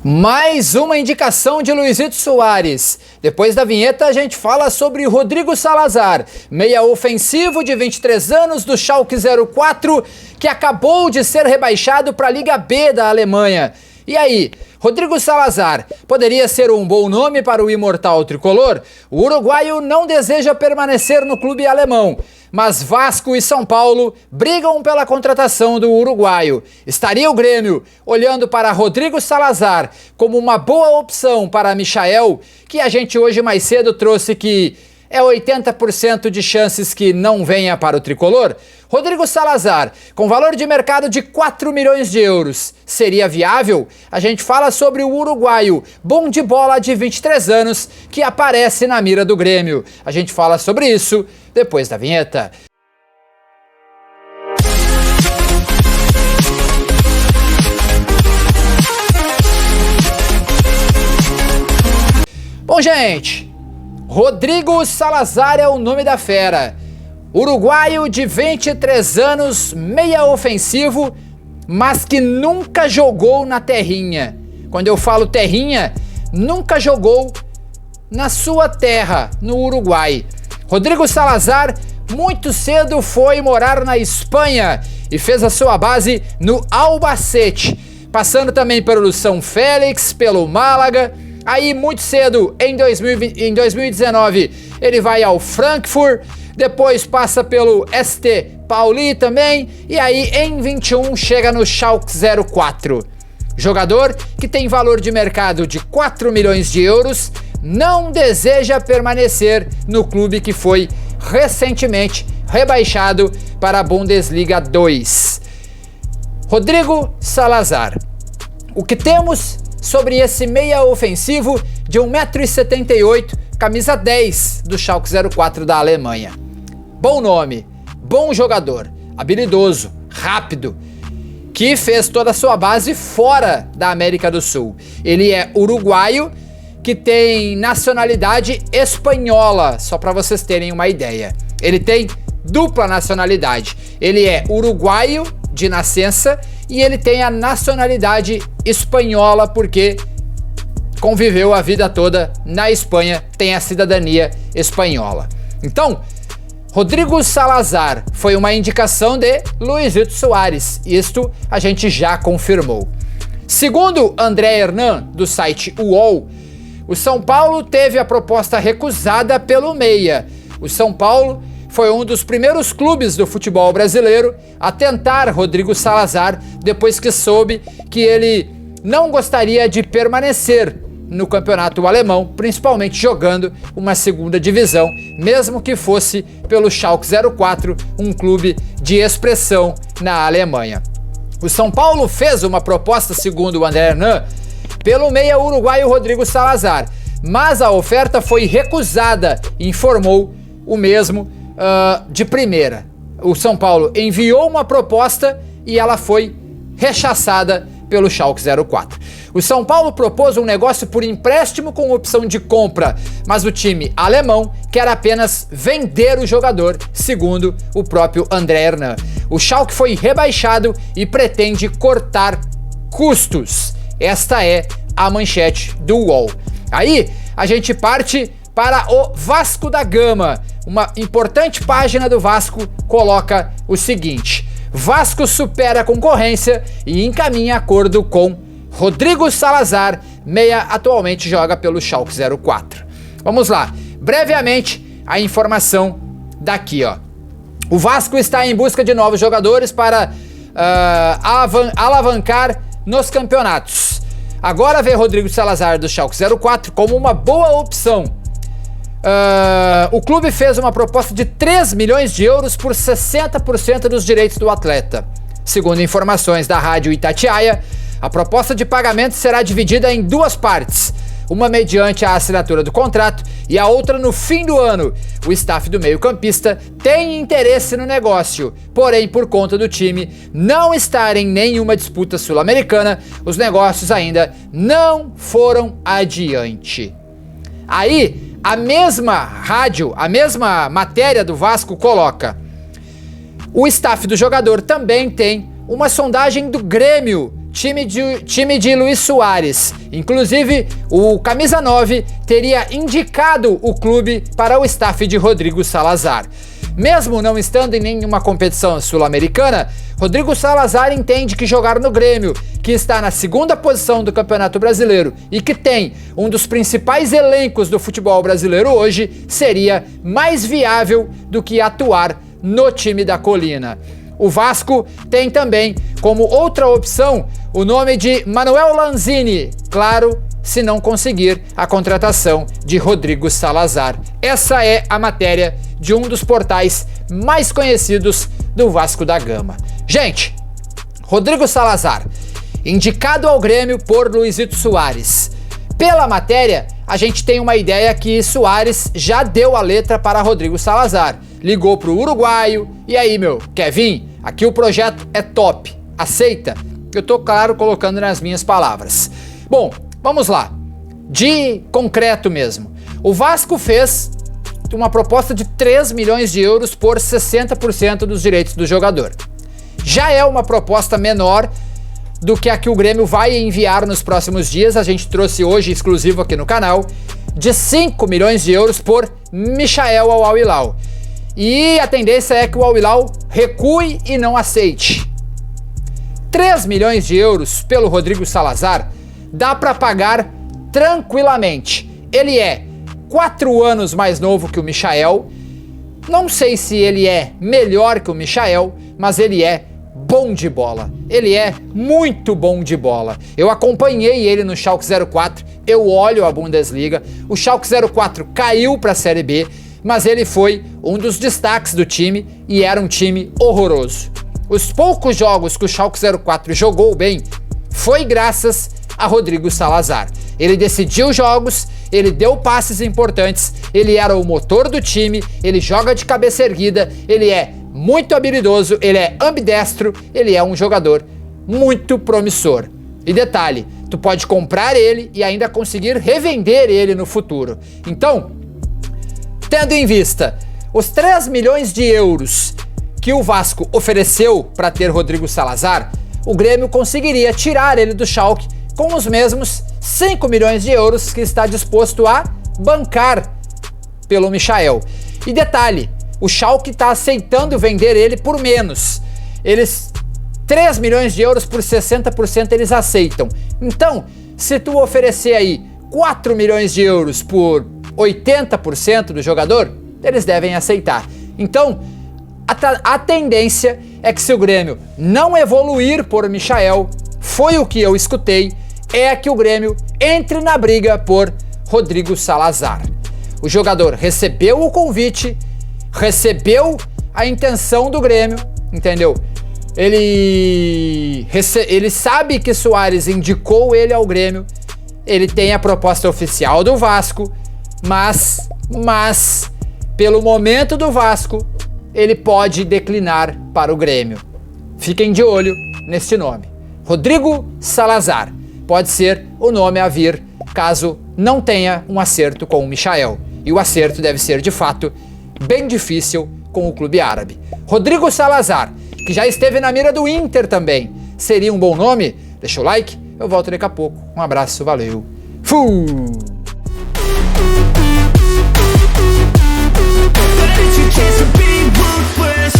Mais uma indicação de Luizito Soares. Depois da vinheta a gente fala sobre Rodrigo Salazar, meia ofensivo de 23 anos do Schalke 04, que acabou de ser rebaixado para a Liga B da Alemanha. E aí, Rodrigo Salazar poderia ser um bom nome para o imortal tricolor? O uruguaio não deseja permanecer no clube alemão, mas Vasco e São Paulo brigam pela contratação do uruguaio. Estaria o Grêmio olhando para Rodrigo Salazar como uma boa opção para Michael, que a gente hoje mais cedo trouxe que é 80% de chances que não venha para o tricolor? Rodrigo Salazar, com valor de mercado de 4 milhões de euros, seria viável? A gente fala sobre o uruguaio, bom de bola de 23 anos, que aparece na mira do Grêmio. A gente fala sobre isso depois da vinheta. Bom, gente, Rodrigo Salazar é o nome da fera. Uruguaio de 23 anos, meia ofensivo, mas que nunca jogou na terrinha. Quando eu falo terrinha, nunca jogou na sua terra, no Uruguai. Rodrigo Salazar muito cedo foi morar na Espanha e fez a sua base no Albacete, passando também pelo São Félix, pelo Málaga. Aí muito cedo, em 2019, ele vai ao Frankfurt, depois passa pelo ST Pauli também, e aí em 21 chega no Schalke 04. Jogador que tem valor de mercado de 4 milhões de euros, não deseja permanecer no clube que foi recentemente rebaixado para a Bundesliga 2. Rodrigo Salazar. O que temos sobre esse meia ofensivo de 1,78 m, camisa 10 do Schalke 04 da Alemanha? Bom nome, bom jogador, habilidoso, rápido, que fez toda a sua base fora da América do Sul. Ele é uruguaio, que tem nacionalidade espanhola, só para vocês terem uma ideia. Ele tem dupla nacionalidade. Ele é uruguaio de nascença e ele tem a nacionalidade espanhola porque conviveu a vida toda na Espanha, tem a cidadania espanhola. Então, Rodrigo Salazar foi uma indicação de Luizito Soares. Isto a gente já confirmou. Segundo André Hernan, do site UOL, o São Paulo teve a proposta recusada pelo meia. O São Paulo foi um dos primeiros clubes do futebol brasileiro a tentar Rodrigo Salazar depois que soube que ele não gostaria de permanecer no campeonato alemão, principalmente jogando uma segunda divisão, mesmo que fosse pelo Schalke 04, um clube de expressão na Alemanha. O São Paulo fez uma proposta, segundo o André Hernan, pelo meia uruguaio Rodrigo Salazar, mas a oferta foi recusada, informou o mesmo de primeira. O São Paulo enviou uma proposta e ela foi rechaçada pelo Schalke 04. O São Paulo propôs um negócio por empréstimo com opção de compra, mas o time alemão quer apenas vender o jogador, segundo o próprio André Hernan. O Schalke foi rebaixado e pretende cortar custos. Esta é a manchete do UOL. Aí a gente parte para o Vasco da Gama. Uma importante página do Vasco coloca o seguinte: Vasco supera a concorrência e encaminha acordo com Rodrigo Salazar, meia atualmente joga pelo Schalke 04. Vamos lá, brevemente a informação daqui, ó. O Vasco está em busca de novos jogadores para alavancar nos campeonatos. Agora vê Rodrigo Salazar do Schalke 04 como uma boa opção. O clube fez uma proposta de 3 milhões de euros por 60% dos direitos do atleta. Segundo informações da Rádio Itatiaia, a proposta de pagamento será dividida em duas partes, uma mediante a assinatura do contrato e a outra no fim do ano. O staff do meio-campista tem interesse no negócio, porém, por conta do time não estar em nenhuma disputa sul-americana, os negócios ainda não foram adiante. Aí, a mesma rádio, a mesma matéria do Vasco coloca: o staff do jogador também tem uma sondagem do Grêmio time de Luis Soares. Inclusive, o camisa 9 teria indicado o clube para o staff de Rodrigo Salazar. Mesmo não estando em nenhuma competição sul-americana, Rodrigo Salazar entende que jogar no Grêmio, que está na segunda posição do Campeonato Brasileiro e que tem um dos principais elencos do futebol brasileiro hoje, seria mais viável do que atuar no time da Colina. O Vasco tem também como outra opção o nome de Manuel Lanzini, claro, se não conseguir a contratação de Rodrigo Salazar. Essa é a matéria de um dos portais mais conhecidos do Vasco da Gama. Gente, Rodrigo Salazar, indicado ao Grêmio por Luizito Soares. Pela matéria, a gente tem uma ideia que Soares já deu a letra para Rodrigo Salazar. Ligou pro uruguaio, e aí, meu, quer vir? Aqui o projeto é top, aceita? Eu tô, claro, colocando nas minhas palavras. Bom, vamos lá, de concreto mesmo. O Vasco fez uma proposta de 3 milhões de euros por 60% dos direitos do jogador. Já é uma proposta menor do que a que o Grêmio vai enviar nos próximos dias. A gente trouxe hoje, exclusivo aqui no canal, de 5 milhões de euros por Michael ao Al Hilal. E a tendência é que o Al Hilal recue e não aceite. 3 milhões de euros pelo Rodrigo Salazar dá para pagar tranquilamente. Ele é 4 anos mais novo que o Michael. Não sei se ele é melhor que o Michael, mas ele é bom de bola. Ele é muito bom de bola. Eu acompanhei ele no Schalke 04, eu olho a Bundesliga. O Schalke 04 caiu para a Série B, mas ele foi um dos destaques do time e era um time horroroso. Os poucos jogos que o Schalke 04 jogou bem foi graças a Rodrigo Salazar. Ele decidiu jogos, ele deu passes importantes, ele era o motor do time, ele joga de cabeça erguida, ele é muito habilidoso, ele é ambidestro, ele é um jogador muito promissor. E detalhe, tu pode comprar ele e ainda conseguir revender ele no futuro. Então, tendo em vista os 3 milhões de euros que o Vasco ofereceu para ter Rodrigo Salazar, o Grêmio conseguiria tirar ele do Schalke com os mesmos 5 milhões de euros que está disposto a bancar pelo Michael. E detalhe, o Schalke está aceitando vender ele por menos. 3 milhões de euros por 60% eles aceitam. Então, se tu oferecer aí 4 milhões de euros por 80% do jogador, eles devem aceitar. Então, a tendência é que se o Grêmio não evoluir por Michael, foi o que eu escutei, é que o Grêmio entre na briga por Rodrigo Salazar. O jogador recebeu o convite, recebeu a intenção do Grêmio, entendeu? Ele sabe que Soares indicou ele ao Grêmio, ele tem a proposta oficial do Vasco, mas pelo momento do Vasco, ele pode declinar para o Grêmio. Fiquem de olho neste nome. Rodrigo Salazar pode ser o nome a vir caso não tenha um acerto com o Michael. E o acerto deve ser, de fato, bem difícil com o clube árabe. Rodrigo Salazar, que já esteve na mira do Inter também. Seria um bom nome? Deixa o like, eu volto daqui a pouco. Um abraço, valeu. Fui! Chance to be ruthless.